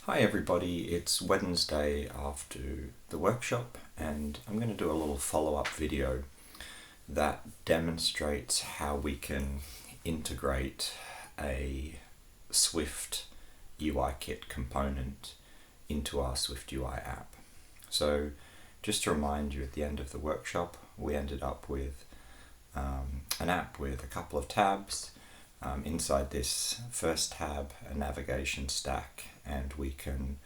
Hi everybody, it's Wednesday after the workshop and I'm going to do a little follow-up video that demonstrates how we can integrate a Swift UIKit component into our SwiftUI app. So just to remind you, at the end of the workshop we ended up with an app with a couple of tabs. Inside this first tab, a navigation stack, and we can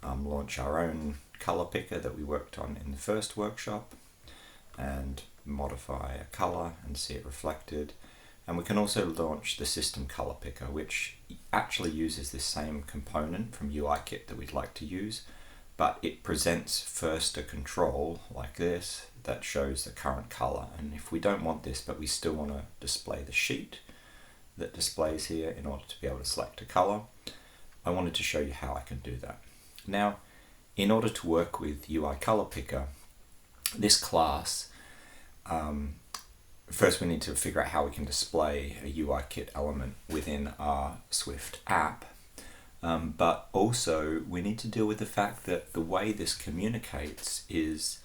launch our own color picker that we worked on in the first workshop and modify a color and see it reflected. And we can also launch the system color picker, which actually uses this same component from UIKit that we'd like to use, but it presents first a control like this that shows the current color. And if we don't want this, but we still want to display the sheet that displays here in order to be able to select a color, I wanted to show you how I can do that. Now, in order to work with UIColorPicker, this class, first we need to figure out how we can display a UIKit element within our Swift app, but also we need to deal with the fact that the way this communicates is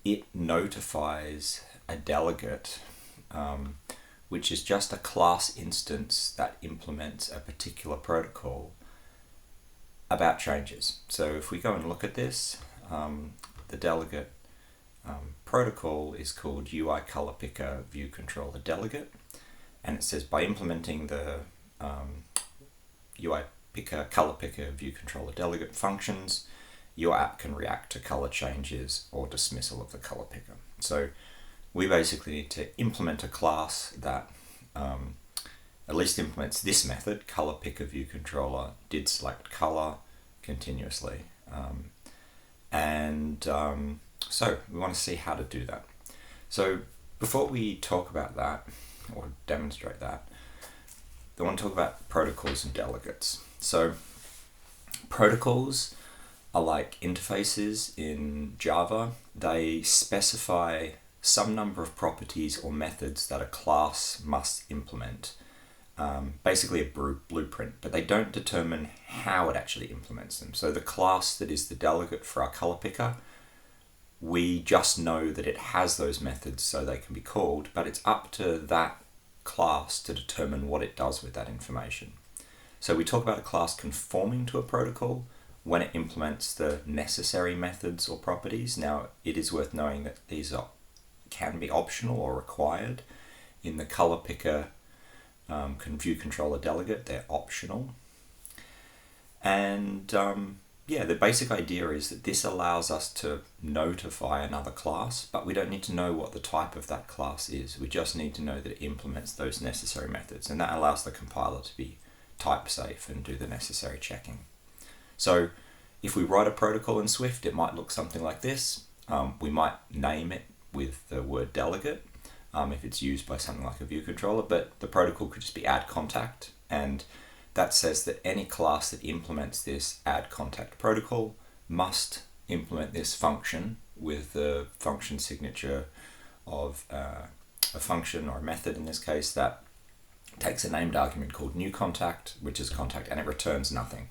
it notifies a delegate, which is just a class instance that implements a particular protocol about changes. So if we go and look at this, the delegate protocol is called UIColorPickerViewController delegate, and it says by implementing the UIColorPickerViewController delegate functions, your app can react to color changes or dismissal of the color picker. So we basically need to implement a class that at least implements this method, ColorPickerViewController did select color continuously. So we want to see how to do that. So before we talk about that, or demonstrate that, I want to talk about protocols and delegates. So protocols are like interfaces in Java. They specify some number of properties or methods that a class must implement. Basically a blueprint, but they don't determine how it actually implements them. So the class that is the delegate for our color picker, we just know that it has those methods so they can be called, but it's up to that class to determine what it does with that information. So we talk about a class conforming to a protocol when it implements the necessary methods or properties. Now, it is worth knowing that these can be optional or required. In the color picker view controller delegate, they're optional. And the basic idea is that this allows us to notify another class, but we don't need to know what the type of that class is. We just need to know that it implements those necessary methods, and that allows the compiler to be type safe and do the necessary checking. So if we write a protocol in Swift, it might look something like this. We might name it with the word delegate if it's used by something like a view controller, but the protocol could just be add contact, and that says that any class that implements this add contact protocol must implement this function with the function signature of a function or a method in this case that takes a named argument called new contact, which is contact, and it returns nothing.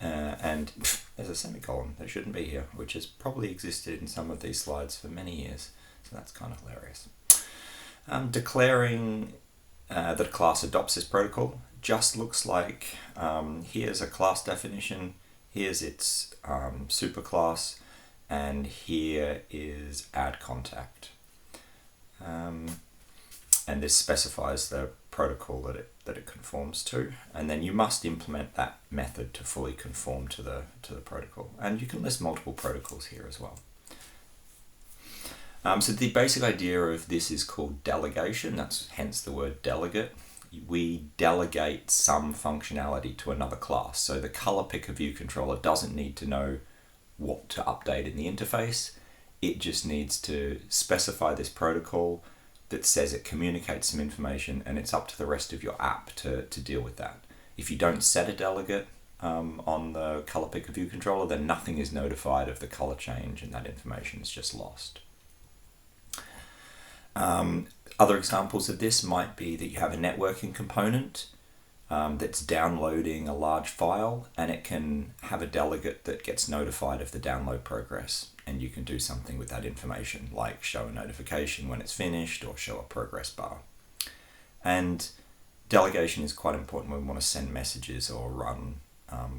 And there's a semicolon that shouldn't be here, which has probably existed in some of these slides for many years, so that's kind of hilarious. Declaring that a class adopts this protocol just looks like here's a class definition, here's its superclass, and here is add contact. And this specifies the protocol that it conforms to, and then you must implement that method to fully conform to the protocol. And you can list multiple protocols here as well. So the basic idea of this is called delegation. That's hence the word delegate. We delegate some functionality to another class. So the color picker view controller doesn't need to know what to update in the interface. It just needs to specify this protocol that says it communicates some information, and it's up to the rest of your app to deal with that. If you don't set a delegate on the color picker view controller, then nothing is notified of the color change and that information is just lost. Other examples of this might be that you have a networking component that's downloading a large file, and it can have a delegate that gets notified of the download progress, and you can do something with that information, like show a notification when it's finished or show a progress bar. And delegation is quite important when we want to send messages or run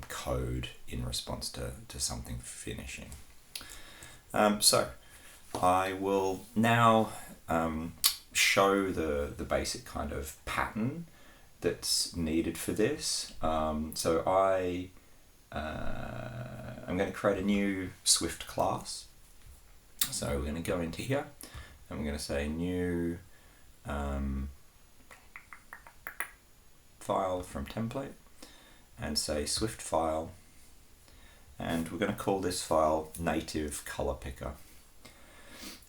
code in response to something finishing. So I will now show the basic kind of pattern that's needed for this. So I'm going to create a new Swift class. So we're going to go into here and we're going to say new file from template and say Swift file, and we're going to call this file native color picker.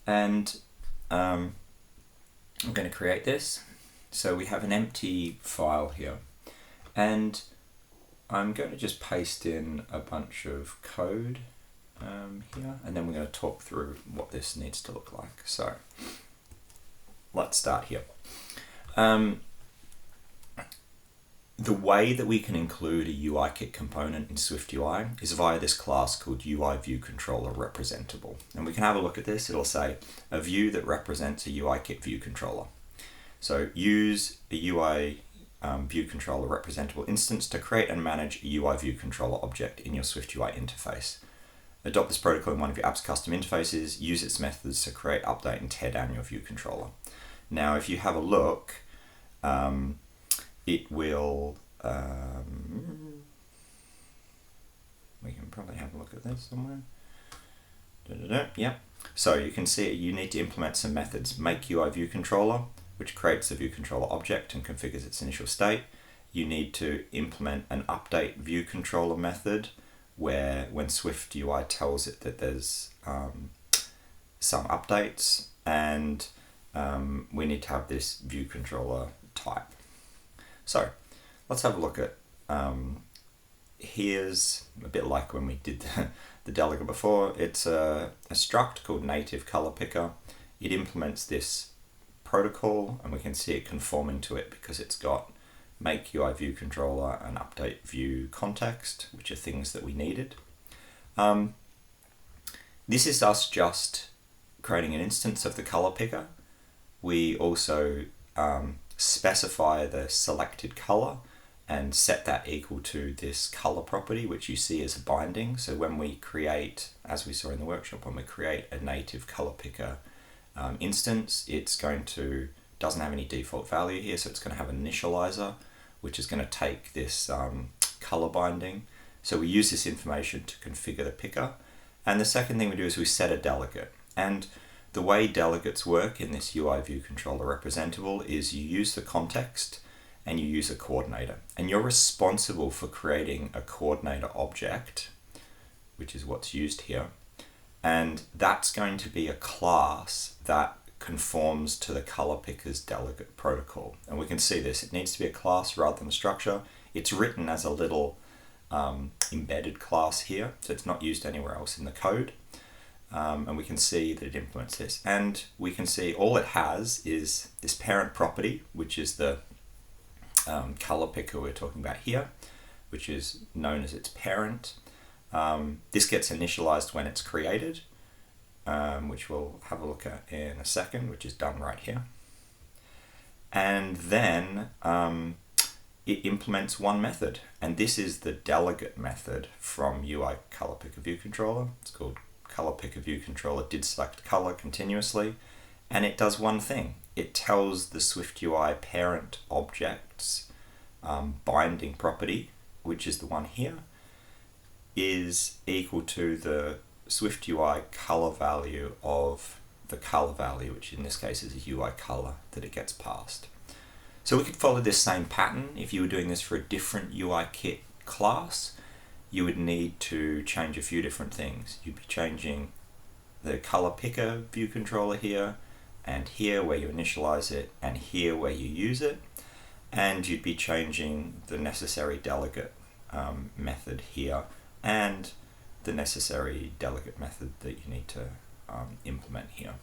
And I'm going to create this. So we have an empty file here, and I'm going to just paste in a bunch of code here, and then we're going to talk through what this needs to look like. So let's start here. The way that we can include a UIKit component in SwiftUI is via this class called UIViewController representable. And we can have a look at this. It'll say a view that represents a UIKit View Controller. So use a UI View Controller representable instance to create and manage a UI View Controller object in your SwiftUI interface. Adopt this protocol in one of your app's custom interfaces. Use its methods to create, update, and tear down your View Controller. Now, if you have a look, it will, we can probably have a look at this somewhere. Yep. So you can see you need to implement some methods. Make UI View Controller, which creates a View Controller object and configures its initial state. You need to implement an update View Controller method, where when SwiftUI tells it that there's some updates, and we need to have this View Controller type. So let's have a look at, here's a bit like when we did the delegate before. It's a struct called native color picker. It implements this protocol, and we can see it conforming to it because it's got make UI View Controller and update view context, which are things that we needed. This is us just creating an instance of the color picker. We also specify the selected color and set that equal to this color property, which you see as a binding. So when we create, as we saw in the workshop, when we create a native color picker instance, it's going to, doesn't have any default value here, so it's going to have an initializer, which is going to take this color binding. So we use this information to configure the picker. And the second thing we do is we set a delegate. And the way delegates work in this UI View Controller representable is you use the context and you use a coordinator. And you're responsible for creating a coordinator object, which is what's used here. And that's going to be a class that conforms to the color picker's delegate protocol. And we can see this, it needs to be a class rather than a structure. It's written as a little embedded class here, so it's not used anywhere else in the code. And we can see that it implements this. And we can see all it has is this parent property, which is the color picker we're talking about here, which is known as its parent. This gets initialized when it's created, which we'll have a look at in a second, which is done right here. And then it implements one method, and this is the delegate method from UIColorPickerViewController. It's called ColorPickerViewController did select color continuously, and it does one thing. It tells the SwiftUI parent object's binding property, which is the one here, is equal to the SwiftUI color value of the color value, which in this case is a UI color that it gets passed. So we could follow this same pattern. If you were doing this for a different UIKit class, you would need to change a few different things. You'd be changing the color picker view controller here, and here where you initialize it, and here where you use it. And you'd be changing the necessary delegate method here, and the necessary delegate method that you need to implement here.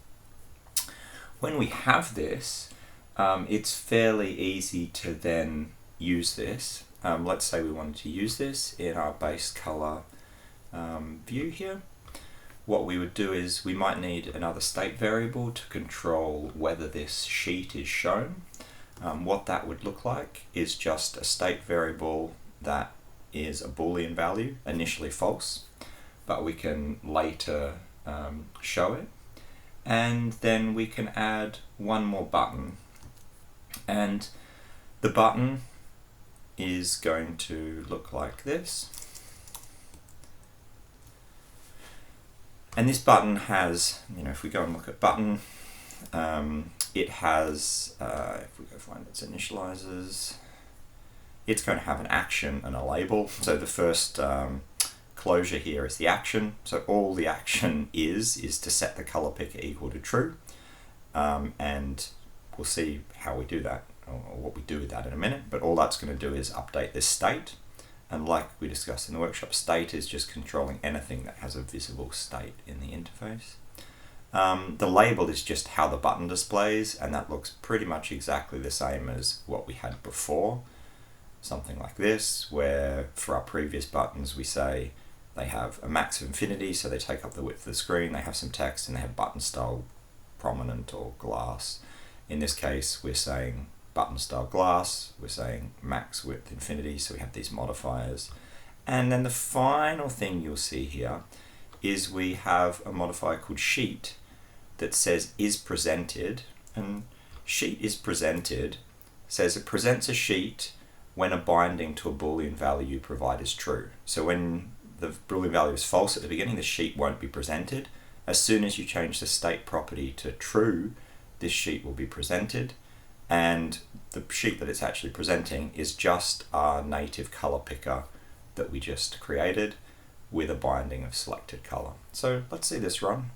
When we have this, it's fairly easy to then use this, let's say we wanted to use this in our base color view here, what we would do is we might need another state variable to control whether this sheet is shown. What that would look like is just a state variable that is a Boolean value, initially false, but we can later show it. And then we can add one more button. And the button is going to look like this. And this button has, if we go and look at button, it has, if we go find its initializers, it's going to have an action and a label. So the first closure here is the action. So all the action is to set the color picker equal to true. And we'll see how we do that, or what we do with that in a minute. But all that's going to do is update this state. And like we discussed in the workshop, state is just controlling anything that has a visible state in the interface. The label is just how the button displays, and that looks pretty much exactly the same as what we had before. Something like this, where for our previous buttons we say they have a max of infinity, so they take up the width of the screen, they have some text, and they have button style prominent or glass. In this case, we're saying button style glass, we're saying max width infinity, so we have these modifiers. And then the final thing you'll see here is we have a modifier called sheet that says is presented, and sheet is presented says it presents a sheet when a binding to a Boolean value you provide is true. So when the Boolean value is false at the beginning, the sheet won't be presented. As soon as you change the state property to true, this sheet will be presented. And the sheet that it's actually presenting is just our native color picker that we just created with a binding of selected color. So let's see this run.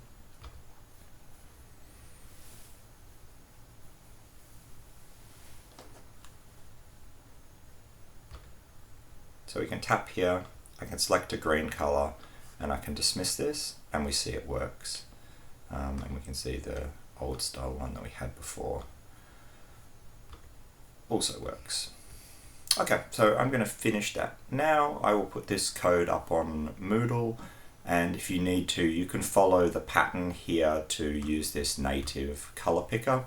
So we can tap here, I can select a green color, and I can dismiss this, and we see it works. And we can see the old style one that we had before also works. Okay, so I'm going to finish that now. I will put this code up on Moodle, and if you need to, you can follow the pattern here to use this native color picker.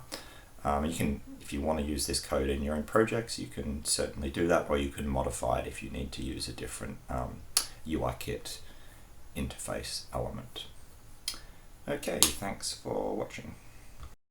You can, if you want to use this code in your own projects, you can certainly do that, or you can modify it if you need to use a different UIKit interface element. Okay, thanks for watching.